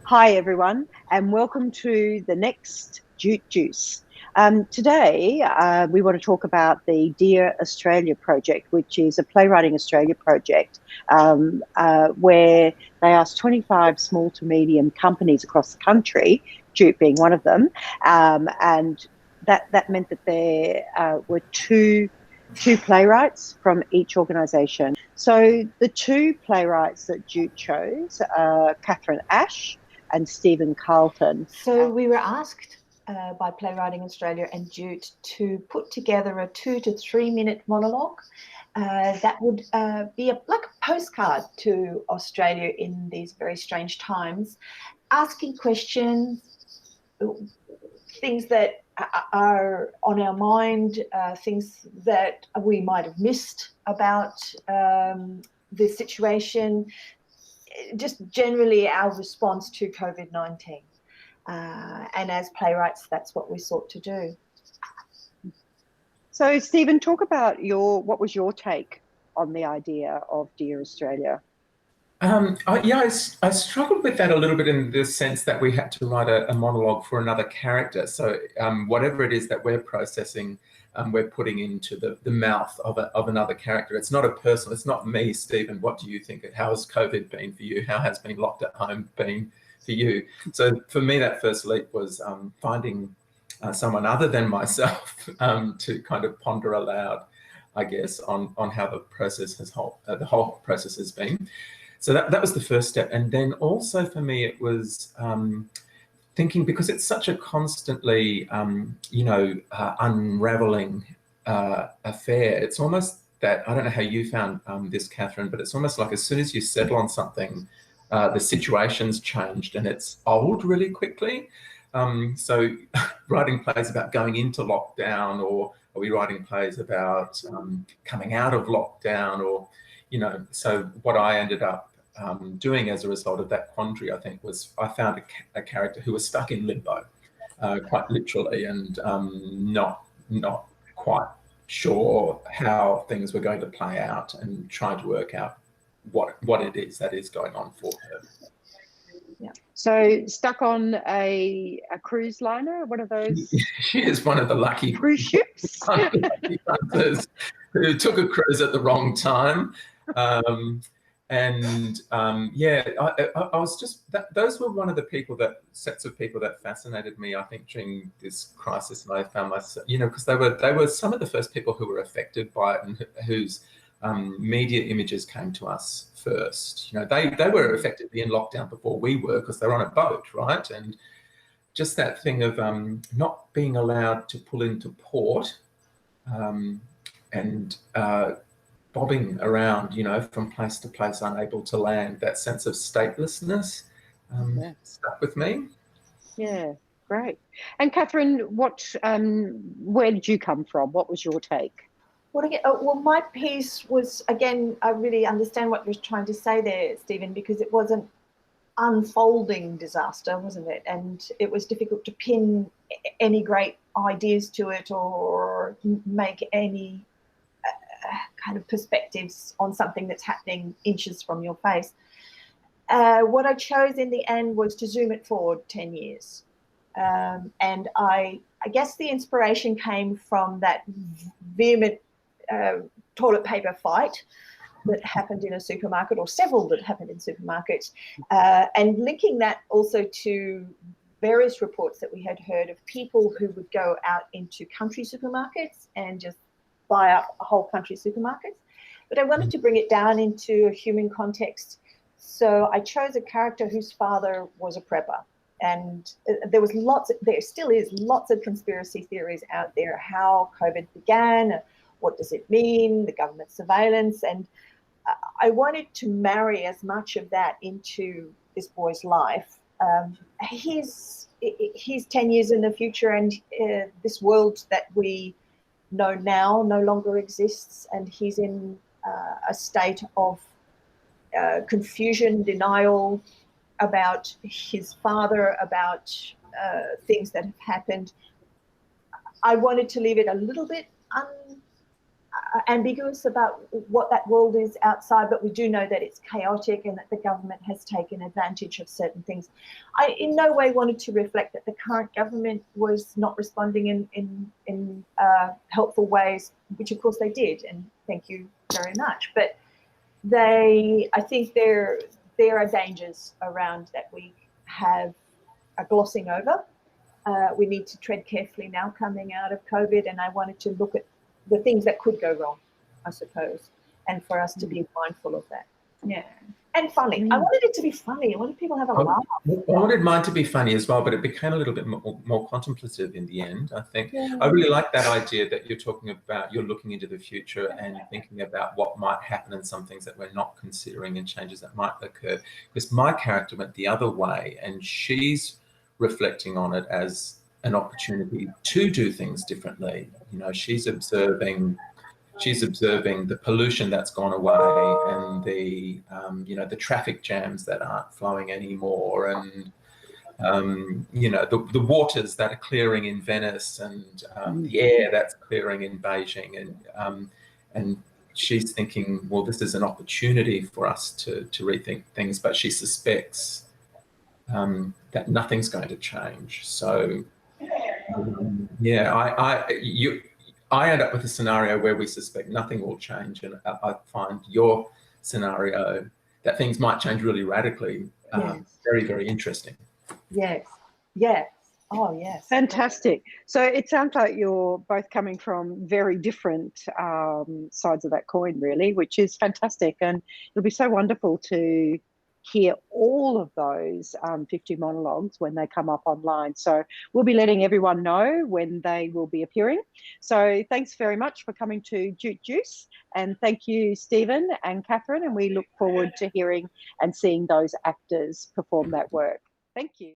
Hi, everyone, and welcome to the next Jute Juice. Today, we want to talk about the Dear Australia project, which is a Playwriting Australia project where they asked 25 small to medium companies across the country, Jute being one of them, and that meant that there were two playwrights from each organisation. So the two playwrights that Jute chose are Catherine Ash and Stephen Carlton. So we were asked by Playwriting Australia and Jute to put together a 2 to 3 minute monologue that would be like a postcard to Australia in these very strange times, asking questions, things that are on our mind, things that we might have missed about the situation, just generally our response to COVID-19. And as playwrights, that's what we sought to do. So, Stephen, talk about what was your take on the idea of Dear Australia? I struggled with that a little bit in the sense that we had to write a monologue for another character. So whatever it is that we're processing, we're putting into the mouth of another character. It's not a personal, it's not me, Stephen, what do you think? How has COVID been for you? How has being locked at home been for you? So for me, that first leap was finding someone other than myself to kind of ponder aloud, I guess, on how the process the whole process has been. So that was the first step. And then also for me, it was thinking, because it's such a constantly, unraveling affair. It's almost that, I don't know how you found this, Catherine, but it's almost like as soon as you settle on something, the situation's changed and it's old really quickly. So writing plays about going into lockdown, or are we writing plays about coming out of lockdown, or, so what I ended up doing as a result of that quandary, I think, was I found a character who was stuck in limbo, quite literally, and not quite sure how things were going to play out, and trying to work out what it is that is going on for her. Yeah. So stuck on a cruise liner, one of those. She is one of the lucky cruise ships who took a cruise at the wrong time. I was just those were one of the sets of people that fascinated me, I think, during this crisis. And I found myself, because they were some of the first people who were affected by it, and whose media images came to us first. They were effectively in lockdown before we were, because they were on a boat, right? And just that thing of not being allowed to pull into port, and bobbing around, from place to place, unable to land. That sense of statelessness stuck with me. Yeah, great. And Catherine, where did you come from? What was your take? Well, my piece was, again, I really understand what you're trying to say there, Stephen, because it was an unfolding disaster, wasn't it? And it was difficult to pin any great ideas to it, or make any kind of perspectives on something that's happening inches from your face. What I chose in the end was to zoom it forward 10 years. And I guess the inspiration came from that vehement toilet paper fight that happened in a supermarket, or several that happened in supermarkets, and linking that also to various reports that we had heard of people who would go out into country supermarkets and just buy up a whole country supermarkets. But I wanted to bring it down into a human context. So I chose a character whose father was a prepper. And there still is lots of conspiracy theories out there, how COVID began, what does it mean, the government surveillance. And I wanted to marry as much of that into this boy's life. He's 10 years in the future, and this world that we know now no longer exists, and he's in a state of confusion, denial about his father, about things that have happened. I wanted to leave it a little bit ambiguous about what that world is outside, but we do know that it's chaotic and that the government has taken advantage of certain things. I in no way wanted to reflect that the current government was not responding in helpful ways, which of course they did, and thank you very much. But I think there are dangers around that we are glossing over. We need to tread carefully now coming out of COVID, and I wanted to look at the things that could go wrong, I suppose, and for us to be mindful of that. Yeah. And funny. I wanted it to be funny. I wanted people to have a laugh. I wanted mine to be funny as well, but it became a little bit more contemplative in the end, I think. Yeah. I really like that idea that you're talking about, you're looking into the future and thinking about what might happen and some things that we're not considering and changes that might occur. Because my character went the other way, and she's reflecting on it as an opportunity to do things differently. You know, she's observing the pollution that's gone away, and the you know, the traffic jams that aren't flowing anymore, and you know, the waters that are clearing in Venice, and the air that's clearing in Beijing, and she's thinking, well, this is an opportunity for us to rethink things, but she suspects that nothing's going to change. So yeah, I end up with a scenario where we suspect nothing will change, and I find your scenario that things might change really radically very, very interesting. Yes. Yes. Oh, yes. Fantastic. So it sounds like you're both coming from very different sides of that coin, really, which is fantastic. And it'll be so wonderful to hear all of those 50 monologues when they come up online. So we'll be letting everyone know when they will be appearing. So thanks very much for coming to Jute Juice, and thank you, Stephen and Catherine, and we look forward to hearing and seeing those actors perform that work. Thank you.